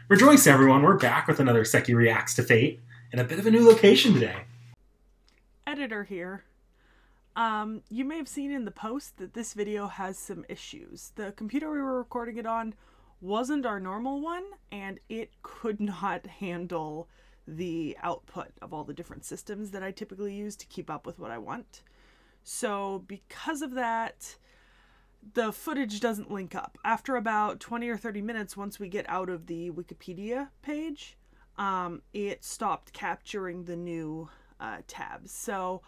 Rejoice, everyone! We're back with another Seki Reacts to Fate, in a bit of a new location today. Editor here. You may have seen in the post that this video has some issues. The computer we were recording it on wasn't our normal one, and it could not handle the output of all the different systems that I typically use to keep up with what I want. So because of that, the footage doesn't link up. After about 20 or 30 minutes, once we get out of the Wikipedia page, it stopped capturing the new tabs. So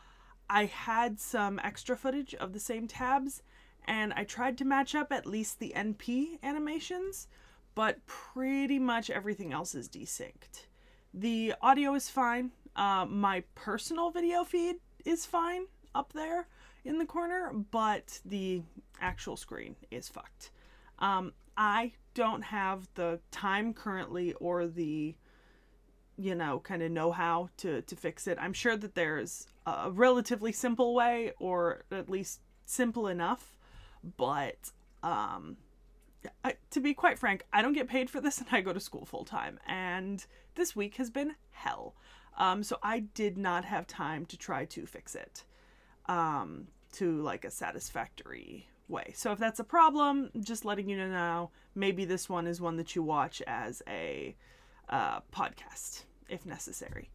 I had some extra footage of the same tabs, and I tried to match up at least the NP animations, but pretty much everything else is desynced. The audio is fine. My personal video feed is fine up there in the corner, but the actual screen is fucked. I don't have the time currently or the, kind of know-how to fix it. I'm sure that there's a relatively simple way, or at least simple enough, but to be quite frank, I don't get paid for this and I go to school full-time, and this week has been hell. So I did not have time to try to fix it to like a satisfactory way. So if that's a problem, just letting you know now, maybe this one is one that you watch as a podcast if necessary.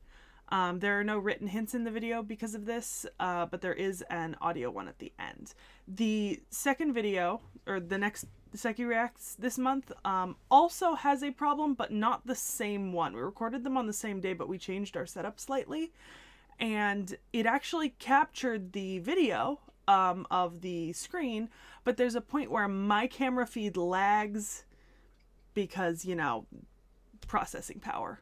There are no written hints in the video because of this, but there is an audio one at the end. The second video, or the next Seki Reacts this month, also has a problem, but not the same one. We recorded them on the same day, but we changed our setup slightly, and it actually captured the video of the screen, but there's a point where my camera feed lags because, processing power.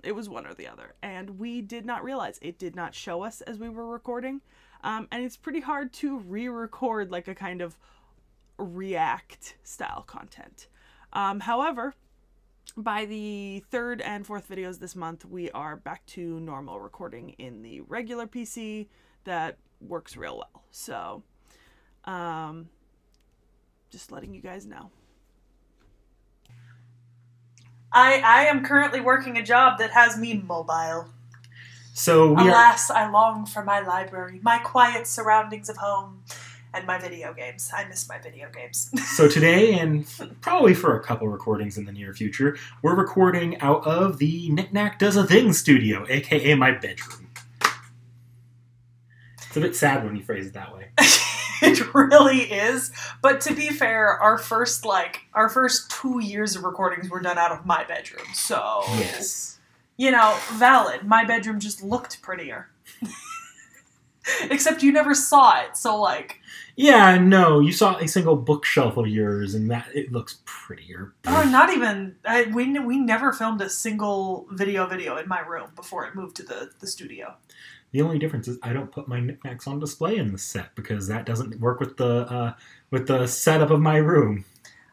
It was one or the other, and we did not realize it did not show us as we were recording, and it's pretty hard to re-record like a kind of react style content. However, by the third and fourth videos this month, we are back to normal recording in the regular PC that works real well. So, just letting you guys know. I am currently working a job that has me mobile. So Alas, I long for my library, my quiet surroundings of home, and my video games. I miss my video games. So today, and probably for a couple recordings in the near future, we're recording out of the Knick-Knack Does a Thing studio, aka my bedroom. It's a bit sad when you phrase it that way. It really is. But to be fair, our first 2 years of recordings were done out of my bedroom. So, yes. Valid. My bedroom just looked prettier. Except you never saw it, so Yeah, no, you saw a single bookshelf of yours, and that it looks prettier. Oh, not even. We never filmed a single video in my room before it moved to the studio. The only difference is I don't put my knickknacks on display in the set, because that doesn't work with the setup of my room.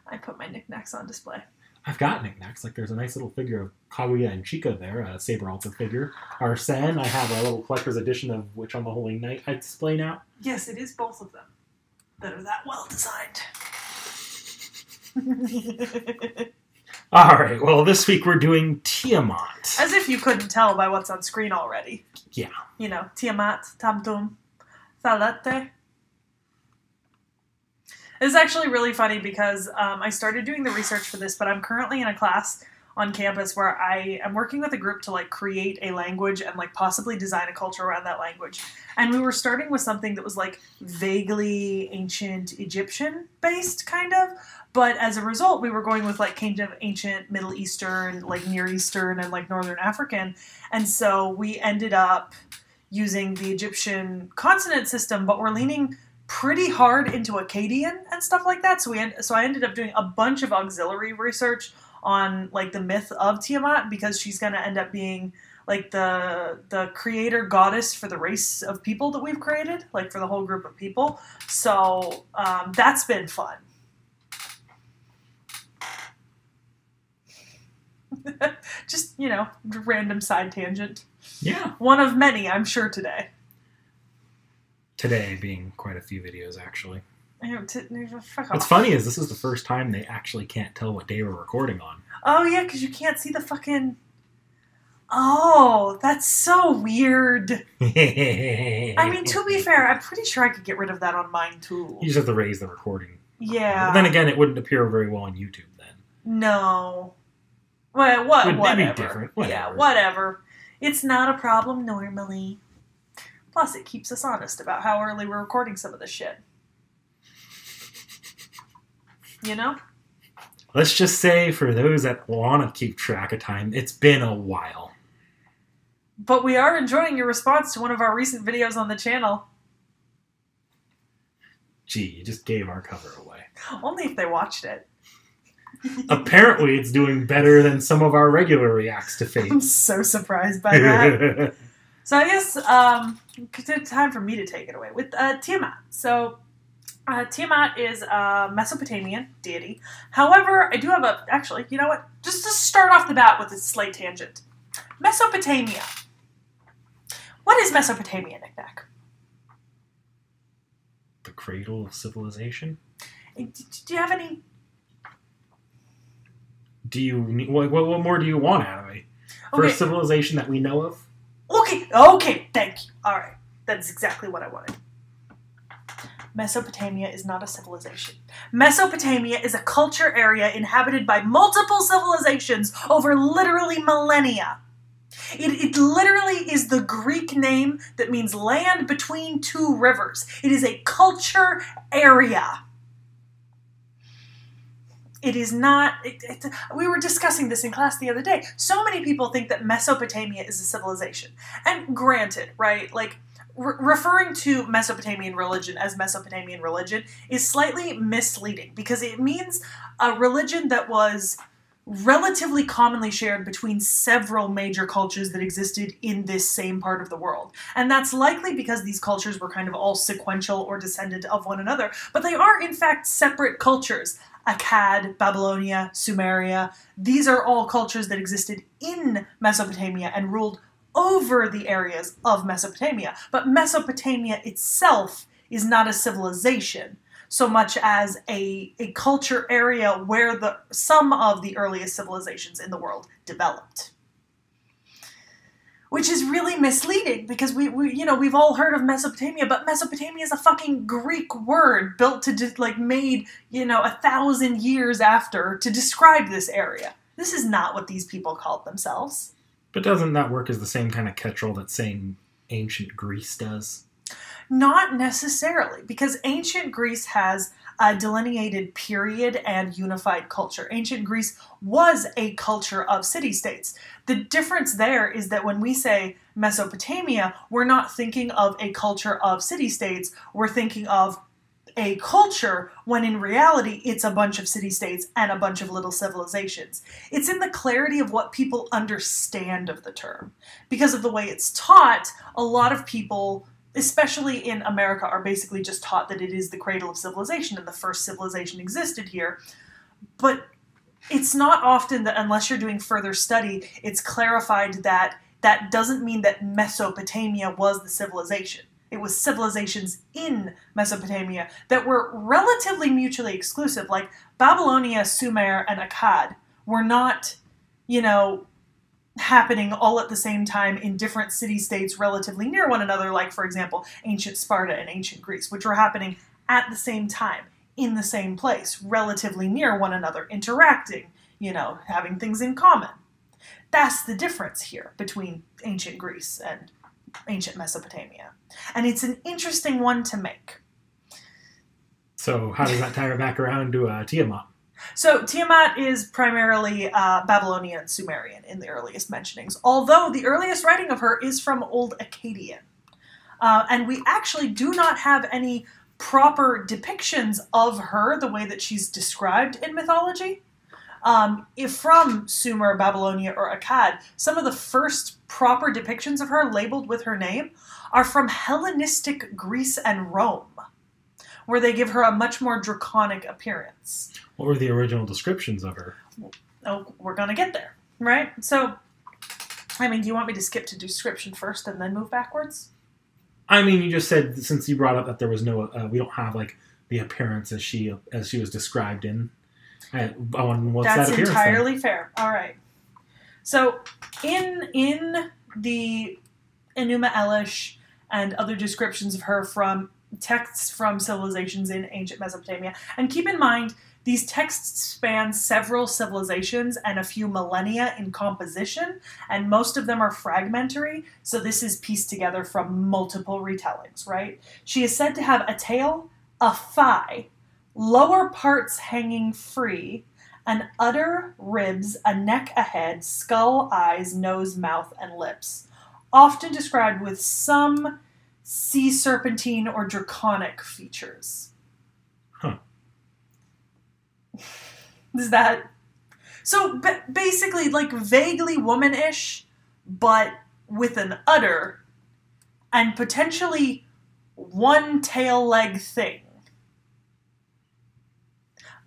I put my knickknacks on display. I've got knickknacks. Like, there's a nice little figure of Kaguya and Chika there, a Saber Alter figure. Arsene, I have a little collector's edition of Witch on the Holy Night I display now. Yes, it is both of them that are that well designed. Alright, well, this week we're doing Tiamat. As if you couldn't tell by what's on screen already. Yeah. Tiamat, Tamtum, Thalete. It's actually really funny because I started doing the research for this, but I'm currently in a class on campus where I am working with a group to create a language and possibly design a culture around that language. And we were starting with something that was vaguely ancient Egyptian based kind of, but as a result we were going with kind of ancient Middle Eastern, Near Eastern, and Northern African. And so we ended up using the Egyptian consonant system, but we're leaning pretty hard into Akkadian and stuff like that. So I ended up doing a bunch of auxiliary research on the myth of Tiamat, because she's going to end up being the creator goddess for the race of people that we've created, for the whole group of people. So that's been fun. Just, random side tangent. Yeah. One of many, I'm sure, today. Today being quite a few videos, actually. Fuck What's off. funny is this is the first time they actually can't tell what day we're recording on. Oh, yeah, because you can't see the fucking... Oh, that's so weird. I mean, to be fair, I'm pretty sure I could get rid of that on mine, too. You just have to raise the recording. Yeah. But then again, it wouldn't appear very well on YouTube then. No. Well, what? It'd be Whatever. different. Yeah, Whatever. whatever. It's not a problem normally. Plus, it keeps us honest about how early we're recording some of this shit. You know? Let's just say, for those that want to keep track of time, it's been a while. But we are enjoying your response to one of our recent videos on the channel. Gee, you just gave our cover away. Only if they watched it. Apparently, it's doing better than some of our regular reacts to Fate. I'm so surprised by that. So I guess it's time for me to take it away with Tiamat. So Tiamat is a Mesopotamian deity. However, I do have a... Actually, you know what? Just to start off the bat with a slight tangent. Mesopotamia. What is Mesopotamia, Nick? The cradle of civilization? Do you have any... Do you need, what more do you want out of me? First civilization that we know of? Okay, thank you. Alright, that's exactly what I wanted. Mesopotamia is not a civilization. Mesopotamia is a culture area inhabited by multiple civilizations over literally millennia. It literally is the Greek name that means land between two rivers. It is a culture area. It is not... we were discussing this in class the other day. So many people think that Mesopotamia is a civilization. And granted, right, like, referring to Mesopotamian religion as Mesopotamian religion is slightly misleading because it means a religion that was relatively commonly shared between several major cultures that existed in this same part of the world. And that's likely because these cultures were kind of all sequential or descendant of one another, but they are in fact separate cultures. Akkad, Babylonia, Sumeria, these are all cultures that existed in Mesopotamia and ruled over the areas of Mesopotamia. But Mesopotamia itself is not a civilization so much as a culture area where some of the earliest civilizations in the world developed. Which is really misleading because we've all heard of Mesopotamia, but Mesopotamia is a fucking Greek word built to made 1,000 years after to describe this area. This is not what these people called themselves. But doesn't that work as the same kind of catch-all that saying ancient Greece does? Not necessarily, because ancient Greece has a delineated period and unified culture. Ancient Greece was a culture of city-states. The difference there is that when we say Mesopotamia, we're not thinking of a culture of city-states, we're thinking of a culture when in reality it's a bunch of city-states and a bunch of little civilizations. It's in the clarity of what people understand of the term. Because of the way it's taught, a lot of people, especially in America, are basically just taught that it is the cradle of civilization and the first civilization existed here. But it's not often that, unless you're doing further study, it's clarified that that doesn't mean that Mesopotamia was the civilization. It was civilizations in Mesopotamia that were relatively mutually exclusive. Like Babylonia, Sumer, and Akkad were not, happening all at the same time in different city-states relatively near one another, like, for example, ancient Sparta and ancient Greece, which were happening at the same time, in the same place, relatively near one another, interacting, having things in common. That's the difference here between ancient Greece and ancient Mesopotamia. And it's an interesting one to make. So how does that tie her back around to Tiamat? So Tiamat is primarily Babylonian and Sumerian in the earliest mentionings, although the earliest writing of her is from Old Akkadian. And we actually do not have any proper depictions of her the way that she's described in mythology. If from Sumer, Babylonia, or Akkad, some of the first proper depictions of her labeled with her name are from Hellenistic Greece and Rome, where they give her a much more draconic appearance. What were the original descriptions of her? Oh, we're gonna get there, right? So, do you want me to skip to description first and then move backwards? You just said, since you brought up that there was no, we don't have, the the appearance as she was described in. What's That's that appearance entirely then? fair. All right. So in the Enuma Elish and other descriptions of her from texts from civilizations in ancient Mesopotamia, and keep in mind, these texts span several civilizations and a few millennia in composition, and most of them are fragmentary, so this is pieced together from multiple retellings, right? She is said to have a tail, a thigh, lower parts hanging free, an udder, ribs, a neck, a head, skull, eyes, nose, mouth, and lips, often described with some sea serpentine or draconic features. Huh. Is that... So, basically, like, vaguely womanish, but with an udder, and potentially one tail leg thing.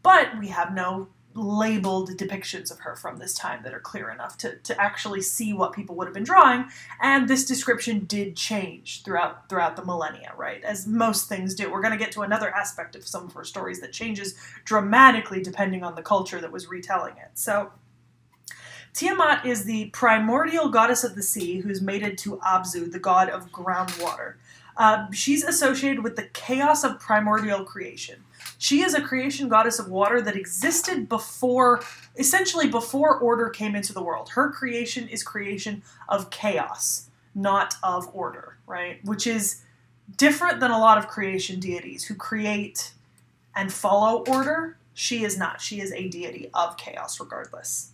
But we have no labeled depictions of her from this time that are clear enough to actually see what people would have been drawing, and this description did change throughout the millennia, right? As most things do. We're going to get to another aspect of some of her stories that changes dramatically depending on the culture that was retelling it. So, Tiamat is the primordial goddess of the sea who's mated to Abzu, the god of groundwater. She's associated with the chaos of primordial creation. She is a creation goddess of water that existed essentially before order came into the world. Her creation is creation of chaos, not of order, right? Which is different than a lot of creation deities who create and follow order. She is not. She is a deity of chaos regardless.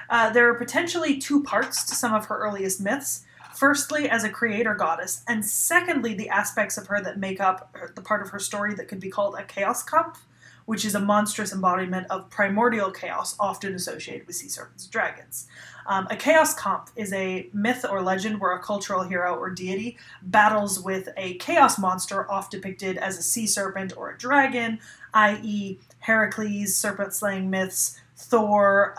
There are potentially two parts to some of her earliest myths. Firstly, as a creator goddess, and secondly, the aspects of her that make up the part of her story that could be called a chaos kampf, which is a monstrous embodiment of primordial chaos, often associated with sea serpents and dragons. A chaos kampf is a myth or legend where a cultural hero or deity battles with a chaos monster, often depicted as a sea serpent or a dragon, i.e. Heracles, serpent-slaying myths, Thor,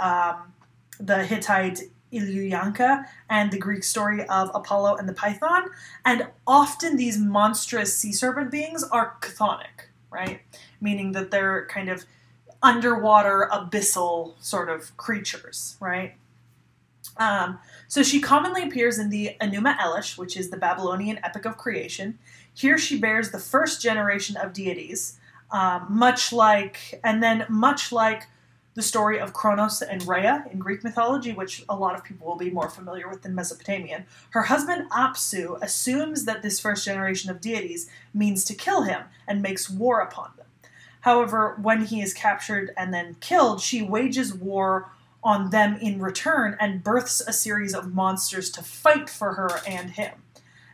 the Hittite Illuyanka, and the Greek story of Apollo and the Python, and often these monstrous sea serpent beings are chthonic, right? Meaning that they're kind of underwater, abyssal sort of creatures, right? So she commonly appears in the Enuma Elish, which is the Babylonian epic of creation. Here she bears the first generation of deities, much like the story of Kronos and Rhea in Greek mythology, which a lot of people will be more familiar with than Mesopotamian. Her husband Apsu assumes that this first generation of deities means to kill him and makes war upon them. However, when he is captured and then killed, she wages war on them in return and births a series of monsters to fight for her and him.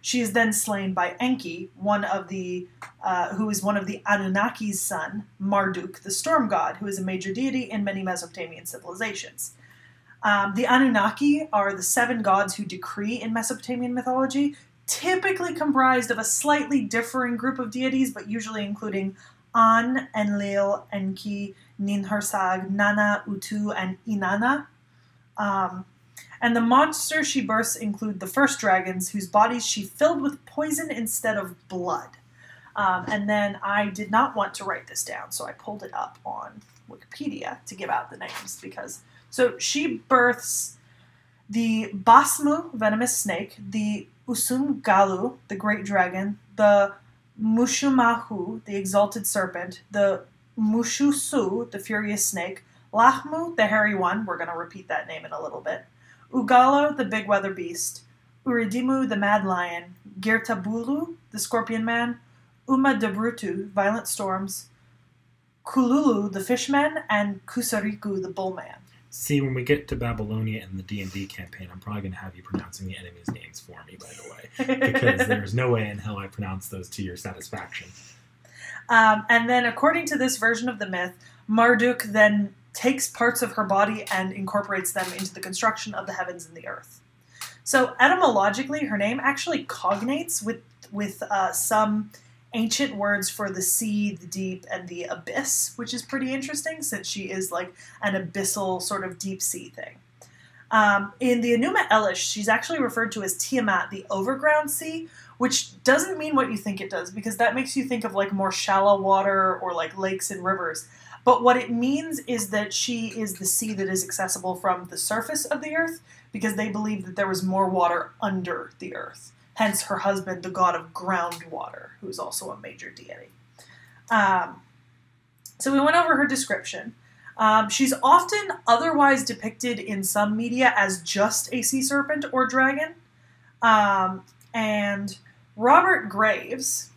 She is then slain by Enki, who is one of the Anunnaki's son, Marduk, the storm god, who is a major deity in many Mesopotamian civilizations. The Anunnaki are the 7 gods who decree in Mesopotamian mythology, typically comprised of a slightly differing group of deities, but usually including An, Enlil, Enki, Ninhursag, Nana, Utu, and Inanna. And the monsters she births include the first dragons, whose bodies she filled with poison instead of blood. And then I did not want to write this down, so I pulled it up on Wikipedia to give out the names. So she births the Basmu, venomous snake, the Usumgalu, the great dragon, the Mushumahu, the exalted serpent, the Mushusu, the furious snake, Lahmu, the hairy one, we're going to repeat that name in a little bit, Ugalo, the big weather beast, Uridimu, the mad lion, Girtabulu, the scorpion man, Uma Dabrutu, violent storms, Kululu, the fishman, and Kusariku, the bullman. See, when we get to Babylonia in the D&D campaign, I'm probably going to have you pronouncing the enemies' names for me, by the way, because there's no way in hell I pronounce those to your satisfaction. And then, according to this version of the myth, Marduk then takes parts of her body and incorporates them into the construction of the heavens and the earth. So etymologically, her name actually cognates with some ancient words for the sea, the deep, and the abyss, which is pretty interesting since she is like an abyssal sort of deep sea thing. In the Enuma Elish, she's actually referred to as Tiamat, the overground sea, which doesn't mean what you think it does, because that makes you think of like more shallow water or like lakes and rivers. But what it means is that she is the sea that is accessible from the surface of the earth, because they believe that there was more water under the earth. Hence her husband, the god of groundwater, who is also a major deity. So we went over her description. She's often otherwise depicted in some media as just a sea serpent or dragon. And Robert Graves,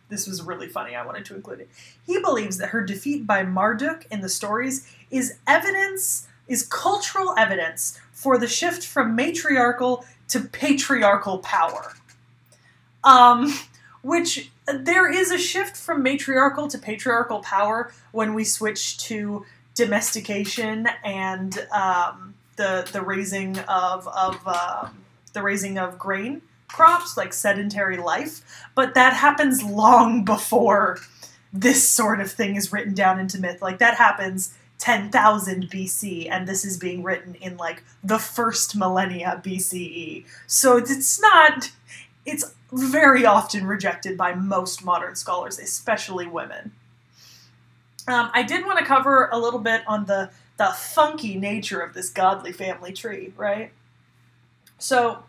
this was really funny, I wanted to include it. He believes that her defeat by Marduk in the stories is cultural evidence for the shift from matriarchal to patriarchal power. Which, there is a shift from matriarchal to patriarchal power when we switch to domestication and the raising of grain crops, like sedentary life. But that happens long before this sort of thing is written down into myth. Like, that happens 10,000 BC, and this is being written in, like, the first millennia BCE. So it's very often rejected by most modern scholars, especially women. I did want to cover a little bit on the funky nature of this godly family tree, right? So,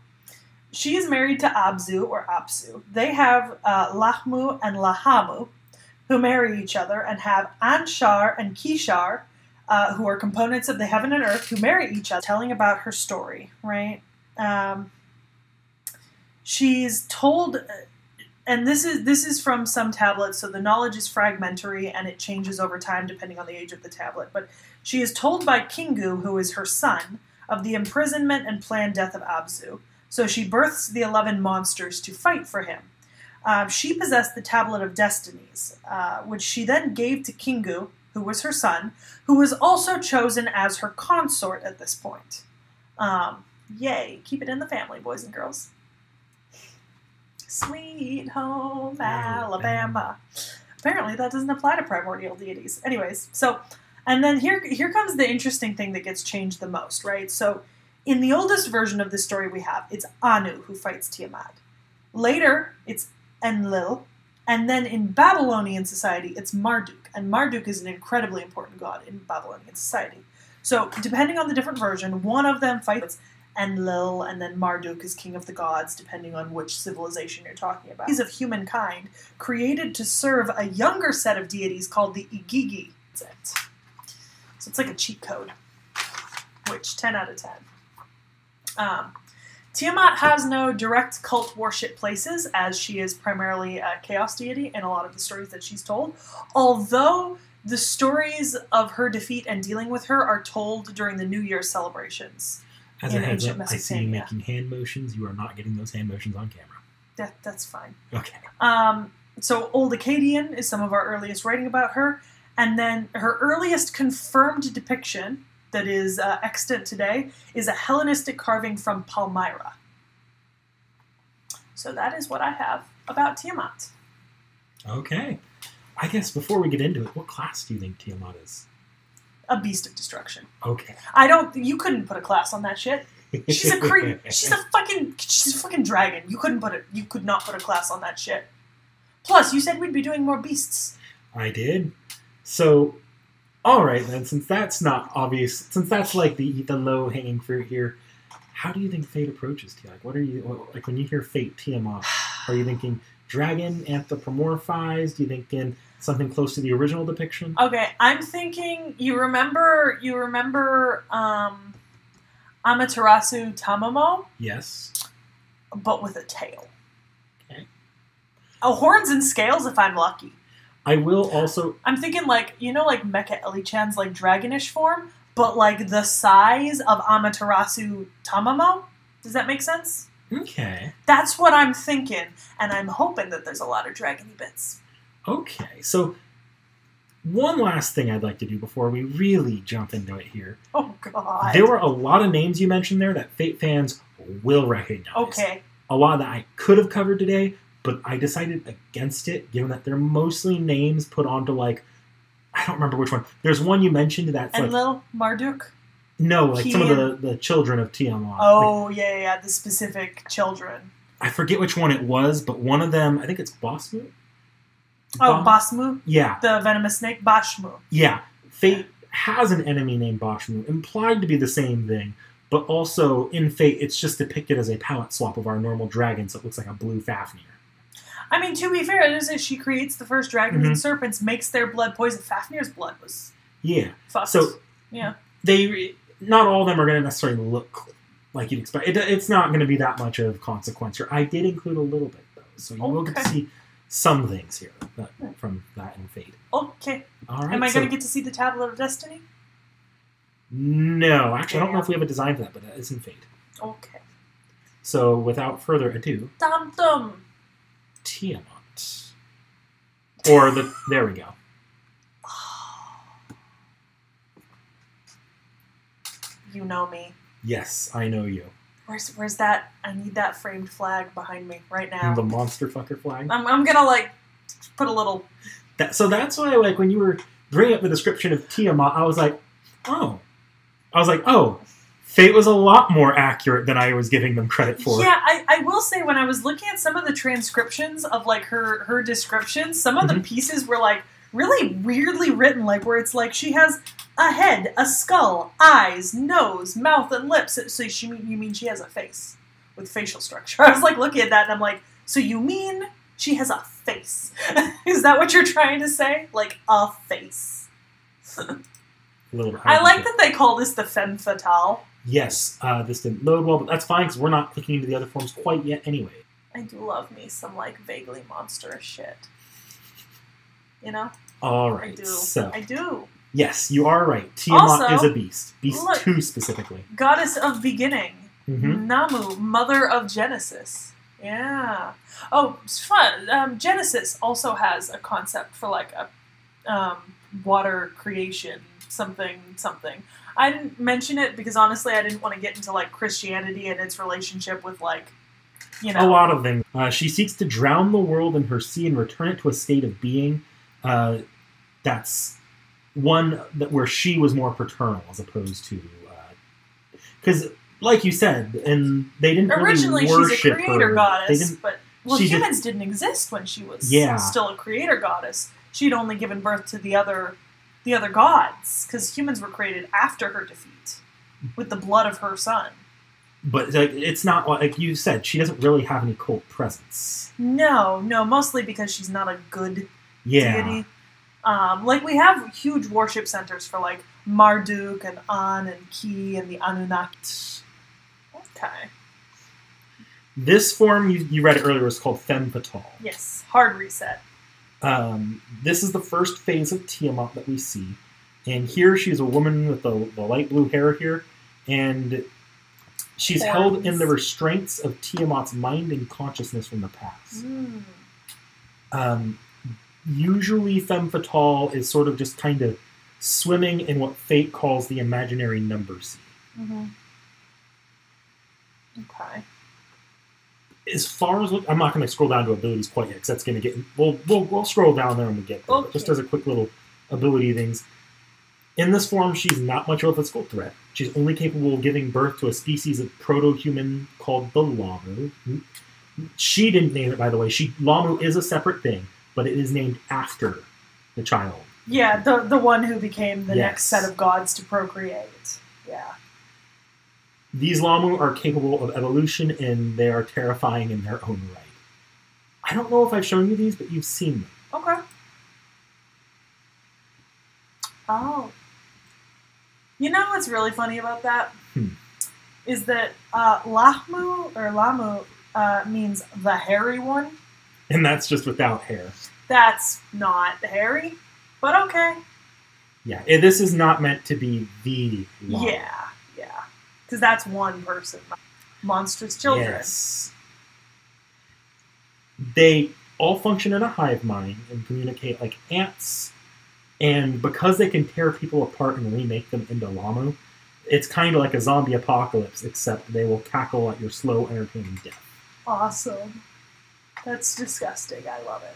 she is married to Abzu, or Apsu. They have Lahmu and Lahamu, who marry each other, and have Anshar and Kishar, who are components of the heaven and earth, who marry each other, telling about her story, right? She's told, and this is from some tablets, so the knowledge is fragmentary and it changes over time depending on the age of the tablet, but she is told by Kingu, who is her son, of the imprisonment and planned death of Abzu. So she births the 11 monsters to fight for him. She possessed the Tablet of Destinies, which she then gave to Kingu, who was her son, who was also chosen as her consort at this point. Yay, keep it in the family, boys and girls. Sweet home Alabama. Apparently that doesn't apply to primordial deities. Anyways, so, and then here comes the interesting thing that gets changed the most, right? So, in the oldest version of this story we have, it's Anu who fights Tiamat. Later, it's Enlil. And then in Babylonian society, it's Marduk. And Marduk is an incredibly important god in Babylonian society. So, depending on the different version, one of them fights Enlil, and then Marduk is king of the gods, depending on which civilization you're talking about. These of humankind, created to serve a younger set of deities called the Igigi. So it's like a cheat code, which 10 out of 10. Tiamat has no direct cult worship places, as she is primarily a chaos deity in a lot of the stories that she's told, although the stories of her defeat and dealing with her are told during the New Year celebrations. As a heads up, I see you making hand motions. You are not getting those hand motions on camera. That's fine. Okay. So Old Akkadian is some of our earliest writing about her, and then her earliest confirmed depiction that is extant today is a Hellenistic carving from Palmyra. So that is what I have about Tiamat. Okay. I guess before we get into it, what class do you think Tiamat is? A beast of destruction. Okay. You couldn't put a class on that shit. She's a she's a fucking dragon. You could not put a class on that shit. Plus, you said we'd be doing more beasts. I did. So, all right then, since that's not obvious, since that's like the low-hanging fruit here, how do you think fate approaches to you? Like, like when you hear fate, Tiamat, are you thinking dragon anthropomorphized? Do you thinking something close to the original depiction? Okay, I'm thinking, you remember Amaterasu Tamamo? Yes. But with a tail. Okay. Oh, horns and scales if I'm lucky. I will also... I'm thinking like Mecha Elichan's like dragonish form, but like the size of Amaterasu Tamamo? Does that make sense? Okay. That's what I'm thinking, and I'm hoping that there's a lot of dragony bits. Okay, so one last thing I'd like to do before we really jump into it here. Oh, God. There were a lot of names you mentioned there that Fate fans will recognize. Okay. A lot that I could have covered today, but I decided against it, given that they're mostly names put onto, like, I don't remember which one. There's one you mentioned that's Enlil, Marduk? No, like some He of the children of Tiamat. Like, Oh, yeah, the specific children. I forget which one it was, but one of them, I think it's Bosmu? Oh, Basmu, Yeah, the venomous snake, Bashmu. yeah. Fate has an enemy named Bashmu, implied to be the same thing, but also in Fate, it's just depicted as a palette swap of our normal dragon, so it looks like a blue Fafnir. I mean, to be fair, it is that she creates the first dragons and serpents, makes their blood poison. Fafnir's blood was Yeah. fucked. So yeah. not all of them are going to necessarily look like you'd expect. It's not going to be that much of consequence here. I did include a little bit, though, so you will get to see some things here from that in Fate. Okay. All right. Am I going to get to see the Tablet of Destiny? No, actually, I don't know if we have a design for that, but that is in Fate. Okay. So, without further ado, Dum dum. Tiamat. Or there we go. You know me. Yes, I know you. Where's that? I need that framed flag behind me right now. The monster fucker flag. I'm gonna like put a little. So that's why, like, when you were bringing up the description of Tiamat, I was like, oh. Fate was a lot more accurate than I was giving them credit for. Yeah, I will say when I was looking at some of the transcriptions of like her descriptions, some of the pieces were like really weirdly written, like where it's like she has a head, a skull, eyes, nose, mouth, and lips. So you mean she has a face with facial structure? I was like looking at that and I'm like, so you mean she has a face? Is that what you're trying to say? Like a face? A little bit I like that they call this the femme fatale. Yes, this didn't load well, but that's fine because we're not clicking into the other forms quite yet anyway. I do love me some like vaguely monstrous shit. You know? All right, I do. so I do. yes, you are right. Tiamat Also, is a beast. Beast look. 2 specifically. Goddess of beginning. Mm-hmm. Namu, mother of Genesis. Yeah. Oh, it's fun. Genesis also has a concept for like a water creation, something. I didn't mention it because honestly I didn't want to get into like Christianity and its relationship with like, you know. A lot of things. She seeks to drown the world in her sea and return it to a state of being. That's one where she was more paternal as opposed to... Because, like you said, and they didn't Originally, really worship she's a creator her. goddess, but humans just didn't exist when she was Yeah. still a creator goddess. She'd only given birth to the other gods, because humans were created after her defeat, with the blood of her son. But like, it's not like you said. She doesn't really have any cult presence. No, mostly because she's not a good Yeah. deity. Like, we have huge worship centers for, like, Marduk and An and Ki and the Anunnaki. Okay. This form, you read it earlier, was called Femme Fatale. Yes, hard reset. This is the first phase of Tiamat that we see. And here she's a woman with the light blue hair here. And she's held in the restraints of Tiamat's mind and consciousness from the past. Usually Femme Fatale is sort of just kind of swimming in what Fate calls the imaginary number sea. Mm-hmm. Okay. As far as I'm not going to scroll down to abilities quite yet because that's going to get. We'll scroll down there when we get there. Okay. But just as a quick little ability things, in this form, she's not much of a physical threat. She's only capable of giving birth to a species of proto-human called the Lamu. She didn't name it, by the way. Lamu is a separate thing, but it is named after the child. Yeah, the one who became the Yes. next set of gods to procreate. Yeah. These Lamu are capable of evolution, and they are terrifying in their own right. I don't know if I've shown you these, but you've seen them. Okay. Oh. You know what's really funny about that? Is that Lamu means the hairy one. And that's just without hair. That's not hairy, but okay. Yeah, this is not meant to be the Lamu. Yeah. Because that's one person. Monstrous children. Yes. They all function in a hive mind and communicate like ants. And because they can tear people apart and remake them into Lamu, it's kind of like a zombie apocalypse, except they will cackle at your slow, entertaining death. Awesome. That's disgusting. I love it.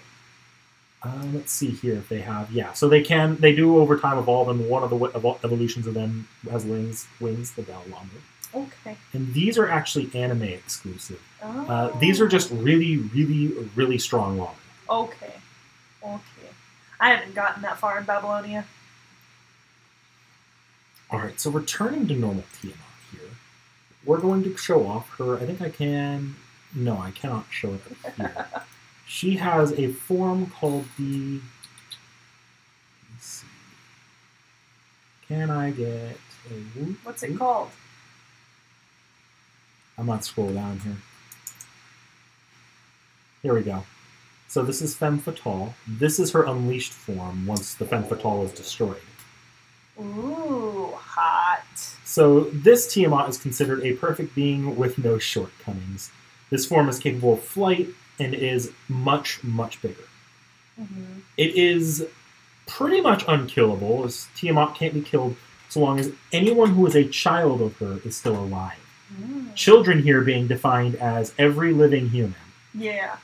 Let's see here if they have. Yeah, so they do over time evolve, and one of the evolutions of them has wings, the Bellwomber. Okay. And these are actually anime exclusive. Oh. These are just really, really, really strong Womber. Okay. I haven't gotten that far in Babylonia. Alright, so returning to normal Tiamat here, we're going to show off her. I think I can. No, I cannot show it up here. She has a form called the. Let's see. Can I get a. What's it called? I'm not scrolling down here. Here we go. So this is Femme Fatale. This is her unleashed form once the Femme Fatale is destroyed. Ooh, hot. So this Tiamat is considered a perfect being with no shortcomings. This form is capable of flight and is much, much bigger. Mm-hmm. It is pretty much unkillable, as Tiamat can't be killed so long as anyone who is a child of her is still alive. Mm. Children here being defined as every living human. Yeah.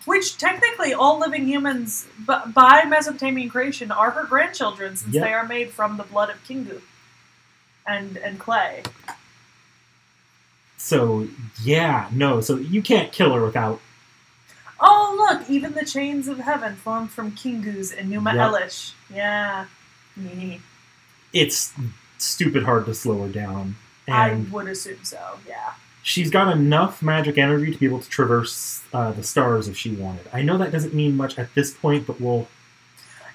Which, technically, all living humans, by Mesopotamian creation, are her grandchildren, since Yep. they are made from the blood of Kingu and clay. So, yeah, no, so you can't kill her without... Oh, look! Even the chains of heaven formed from Kingus and Numa Yep. Elish. Yeah. Me. It's stupid hard to slow her down. I And would assume so, yeah. she's got enough magic energy to be able to traverse the stars if she wanted. I know that doesn't mean much at this point, but we'll...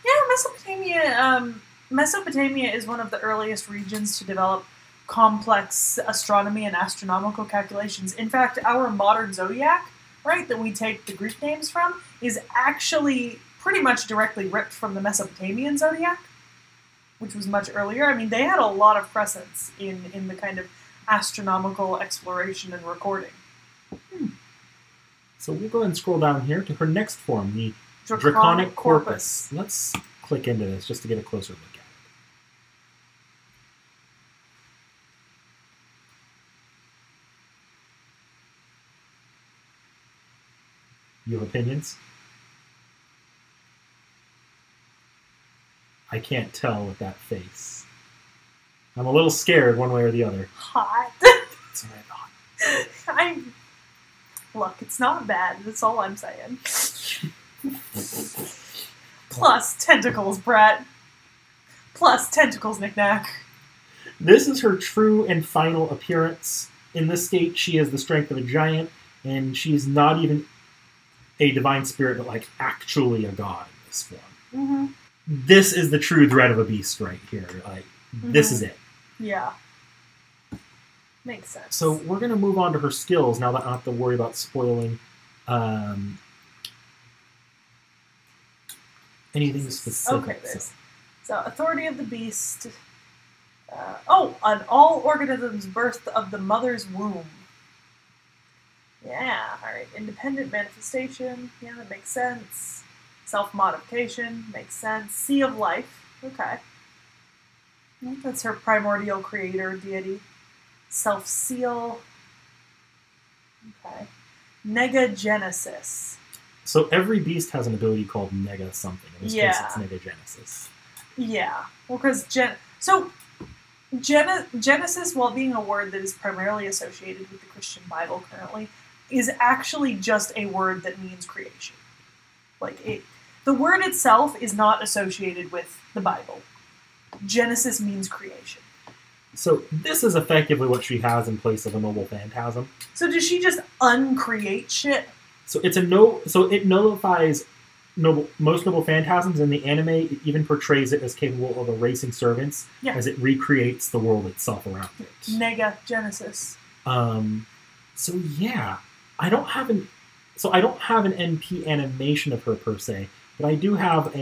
Yeah, Mesopotamia is one of the earliest regions to develop complex astronomy and astronomical calculations. In fact, our modern zodiac, right, that we take the Greek names from, is actually pretty much directly ripped from the Mesopotamian zodiac, which was much earlier. I mean, they had a lot of presence in the kind of astronomical exploration and recording. So we'll go ahead and scroll down here to her next form, the Draconic Corpus. Let's click into this just to get a closer look at it. You have opinions? I can't tell with that face. I'm a little scared one way or the other. Hot. That's what I thought. Look, it's not bad. That's all I'm saying. Plus tentacles, Brett. Plus tentacles, knick-knack. This is her true and final appearance. In this state, she has the strength of a giant, and she's not even a divine spirit, but like actually a god in this form. Mm-hmm. This is the true dread of a beast right here. Like, this is it. Yeah. Makes sense. So we're going to move on to her skills now that I don't have to worry about spoiling anything specific. Okay, so authority of the beast. On all organisms birth of the mother's womb. Yeah, alright. Independent manifestation. Yeah, that makes sense. Self-modification. Makes sense. Sea of life. Okay. That's her primordial creator deity. Self-seal. Okay. Negagenesis. So every beast has an ability called Nega something. In this case, it's Negagenesis. Yeah. Well, because Genesis, while being a word that is primarily associated with the Christian Bible currently, is actually just a word that means creation. The word itself is not associated with the Bible. Genesis means creation. So this is effectively what she has in place of a noble phantasm. So does she just uncreate shit? So it's So it nullifies most noble phantasms in the anime. It even portrays it as capable of erasing servants as it recreates the world itself around it. Negagenesis. So yeah, I don't have an NP animation of her per se, but I do have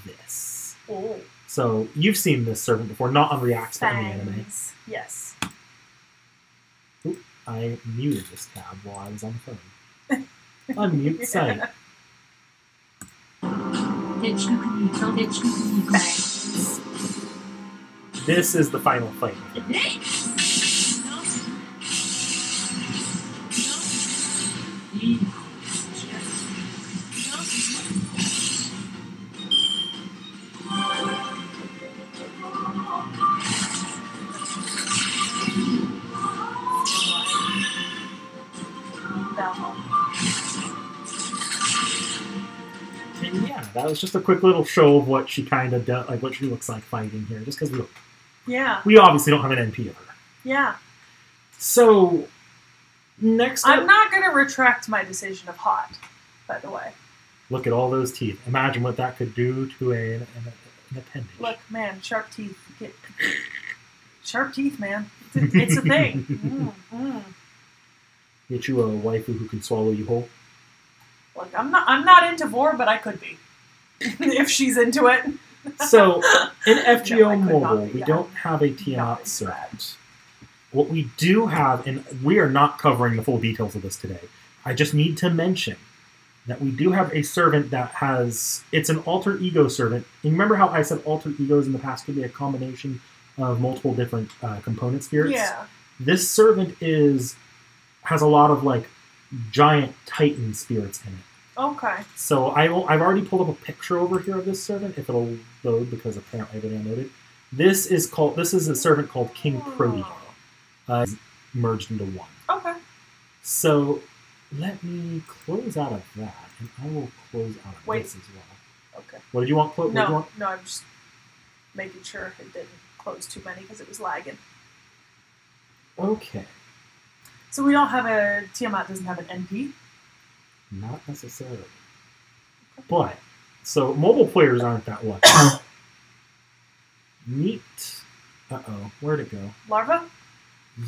this. Oh. So you've seen this servant before, not on Reacts, but in the anime. Yes. Oop, I muted this tab while I was on the phone. Unmute site. This is the final fight. Yeah, that was just a quick little show of what she kind of does, like what she looks like fighting here, just because Yeah. we obviously don't have an NP of her. Yeah. So, next I'm up, not going to retract my decision of hot, by the way. look at all those teeth. Imagine what that could do to an appendage. Look, man, sharp teeth. Sharp teeth, man. It's a thing. Get you a waifu who can swallow you whole. Look, I'm not into Vor, but I could be. If she's into it. So, in No, I FGO could not Mobile, be, we yeah. don't have a Not Tiamat into servant. What we do have, and we are not covering the full details of this today, I just need to mention that we do have a servant that has, it's an alter ego servant. And remember how I said alter egos in the past could be a combination of multiple different component spirits? Yeah. This servant has a lot of like giant titan spirits in it. Okay. So I've already pulled up a picture over here of this servant, if it'll load, because apparently I didn't download it. This is a servant called King Protean. It's merged into one. Okay. So let me close out of that, and I will close out of Wait. this as well. Okay. What did you want? What did you want? No, I'm just making sure it didn't close too many because it was lagging. Okay. So we don't have Tiamat doesn't have an NP? Not necessarily. But, so mobile players aren't that lucky. Neat. Uh-oh. Where'd it go? Larva?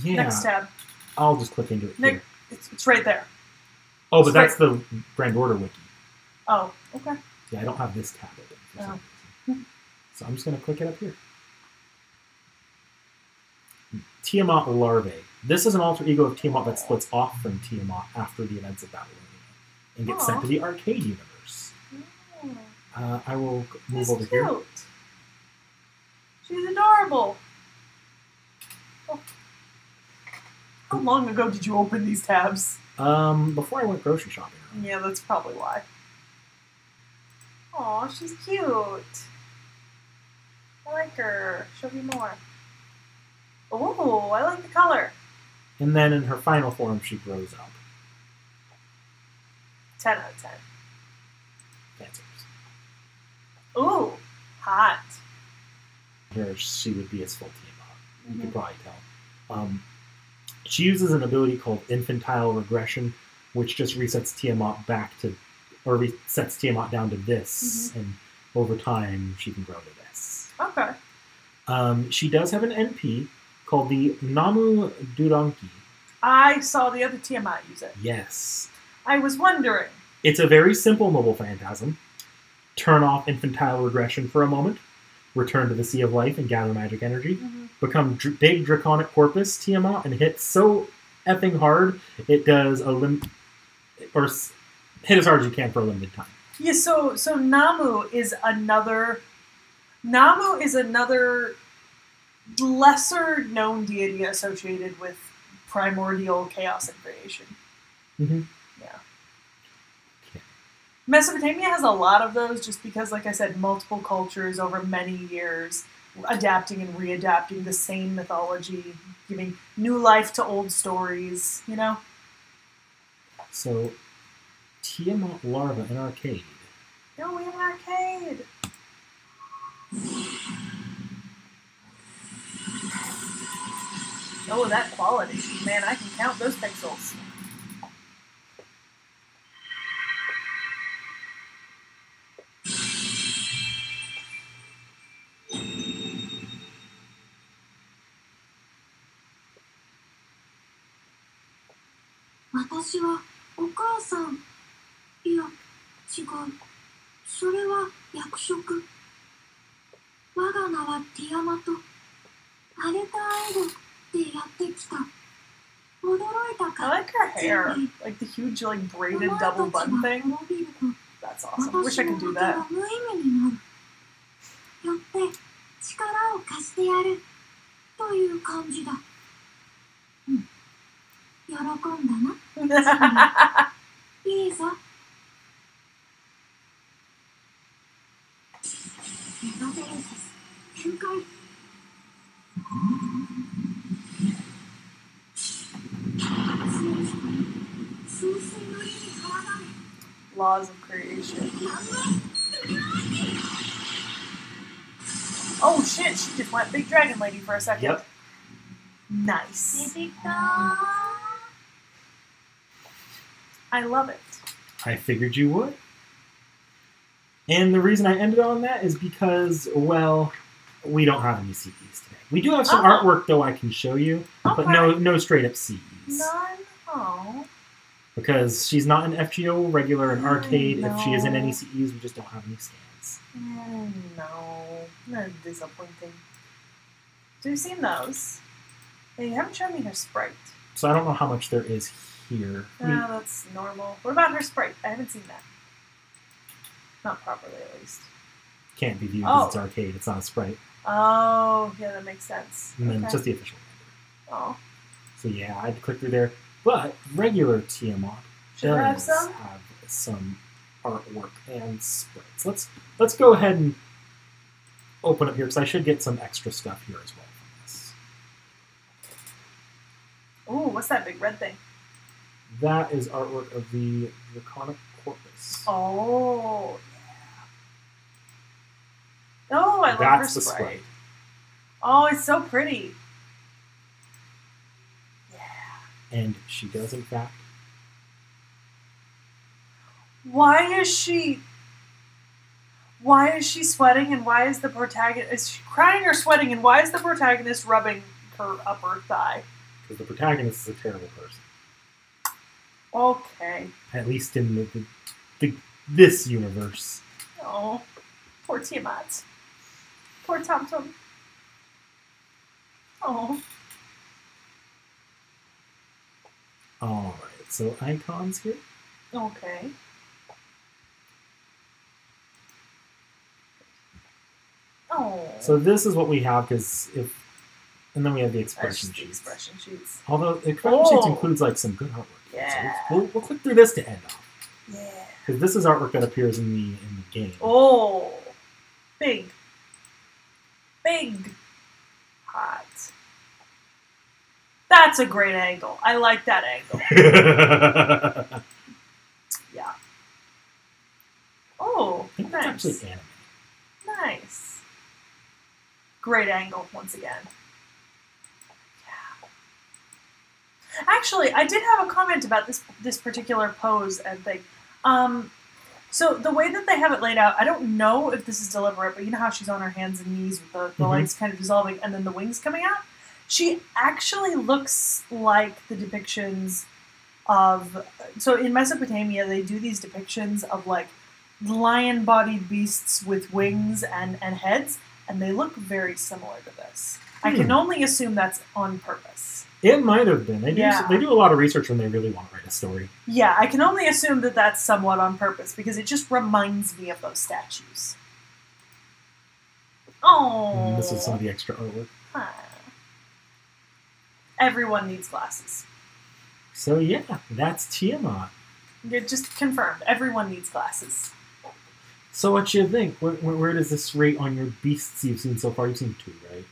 Yeah. Next tab. I'll just click into it here. It's right there. Oh, but it's that's the Grand Order wiki. Oh, okay. Yeah, I don't have this tab open for some Oh. reason. So I'm just going to click it up here. Tiamat Larvae. This is an alter ego of Tiamat that splits off from Tiamat after the events of Babylonia and gets sent Aw. to the arcade universe. I will move She's over cute. here. She's adorable. Oh. How long ago did you open these tabs? Before I went grocery shopping. Yeah, that's probably why. Aw, she's cute. I like her. Show me more. Oh, I like the color. And then in her final form, she grows up. 10 out of 10. That's hers. Ooh, hot. Here she would be as full Tiamat. You could Mhm. probably tell. She uses an ability called Infantile Regression, which just resets Tiamat back to, or resets Tiamat down to this, and over time she can grow to this. Okay. She does have an NP called the Namu Duranki. I saw the other Tiamat use it. Yes. I was wondering. It's a very simple mobile phantasm. Turn off infantile regression for a moment. Return to the Sea of Life and gather magic energy. Become big draconic corpus Tiamat and hit so effing hard it does hit as hard as you can for a limited time. Yeah, so Namu is another lesser known deity associated with primordial chaos and creation. Mm-hmm. Yeah. Okay. Mesopotamia has a lot of those just because, like I said, multiple cultures over many years adapting and readapting the same mythology, giving new life to old stories, you know? So, Tiamat Larva in arcade. No, we have an arcade. Oh, that quality. Man, I can count those pixels. I like her hair. Like the huge, like, braided double bun thing. That's awesome. Wish I could do that. よって力を貸してやるという感じだ。うん。喜んだな。いいぞ。メガゼルス展開。Laws of creation. Oh shit, she just went big dragon lady for a second. Yep. Nice. 出てきた I love it. I figured you would. And the reason I ended on that is because, well, we don't have any CEs today. We do have some Oh. artwork, though, I can show you, but Okay. no straight up CEs. None? Oh. Because she's not an FGO regular in arcade. If she is in any No. CEs, we just don't have any scans. No. That's disappointing. So you've seen those. Yeah, you haven't shown me her sprite. So I don't know how much there is here. No, that's normal. What about her sprite? I haven't seen that. Not properly, at least. Can't be viewed because it's Oh. arcade. It's not a sprite. Oh, yeah, that makes sense. And then Okay. just the official render. Oh. So yeah, I'd click through there. But regular Tiamat Should I have does some? have some artwork and sprites. Let's go ahead and open up here because I should get some extra stuff here as well from this. Ooh, what's that big red thing? That is artwork of the Draconic Corpus. Oh, yeah. Oh, I love That's her the sprite. sprite. Oh, it's so pretty. Yeah. And she does, in fact, Why is she sweating and why is the protagonist is she crying or sweating and why is the protagonist rubbing her upper thigh? because the protagonist is a terrible person. Okay. At least in this universe. Oh, poor Tiamat. Poor Tom Tom. Oh. Alright, so icons here. Okay. Oh. So this is what we have because and then we have the That's expression just the sheets. expression sheets. Although the expression sheets Oh. includes like some good artwork. Yeah. So we'll click through this to end off Yeah. because this is artwork that appears in the game. Oh. Big. Big. Hot. That's a great angle. I like that angle. Yeah. Oh, I think that's nice. actually animated. Nice. Great angle once again. Yeah. Actually, I did have a comment about this particular pose and thing. So the way that they have it laid out, I don't know if this is deliberate, but you know how she's on her hands and knees with the Mhm. legs kind of dissolving and then the wings coming out? She actually looks like the depictions of... So in Mesopotamia, they do these depictions of like lion-bodied beasts with wings and heads, and they look very similar to this. I can only assume that's on purpose. It might have been. They do a lot of research when they really want to write a story. Yeah, I can only assume that that's somewhat on purpose because it just reminds me of those statues. Oh, And this is some of the extra artwork. Everyone needs glasses. So yeah, that's Tiamat. You're just confirmed. Everyone needs glasses. So what you think? Where does this rate on your beasts you've seen so far? You've seen 2, right?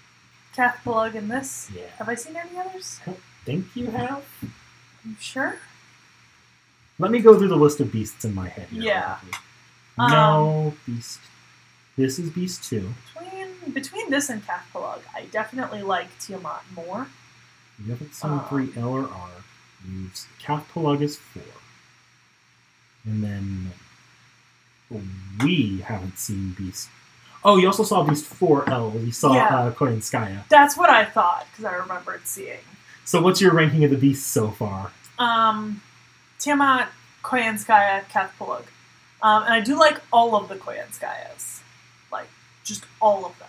Kath Plug in this. Yeah. Have I seen any others? I don't think you have. You sure? Let me go through the list of beasts in my head here. Yeah. Quickly. No, beast. This is beast 2. Between this and Kath Plug, I definitely like Tiamat more. You haven't seen 3L or R. Calf Plug is 4. And then we haven't seen Beast. Oh, you also saw Beast 4L. You saw Yeah. Koyanskaya. That's what I thought, because I remembered seeing. So what's your ranking of the beasts so far? Tiamat, Koyanskaya, Kath Plug. And I do like all of the Koyanskayas. Like, just all of them.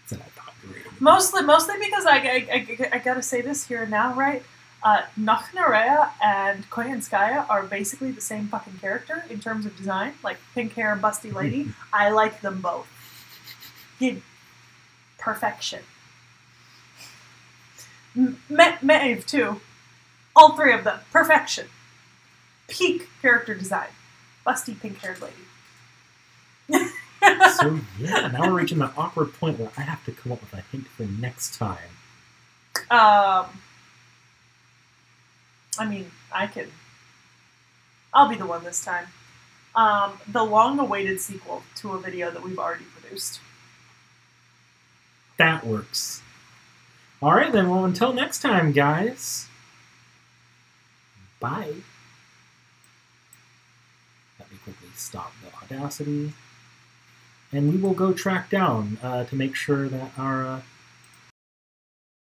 That's what I thought you rated. Mostly because I gotta say this here and now, right? Nakhnarea and Koyanskaya are basically the same fucking character in terms of design. Like, pink hair, busty lady. I like them both. Perfection. Maeve, too. All 3 of them. Perfection. Peak character design. Busty pink-haired lady. So yeah, now we're reaching that awkward point where I have to come up with a hint for next time. I mean, I'll be the one this time. the long-awaited sequel to a video that we've already produced. That works. All right, then. Well, until next time, guys. Bye. Let me quickly stop the Audacity. And we will go track down to make sure that our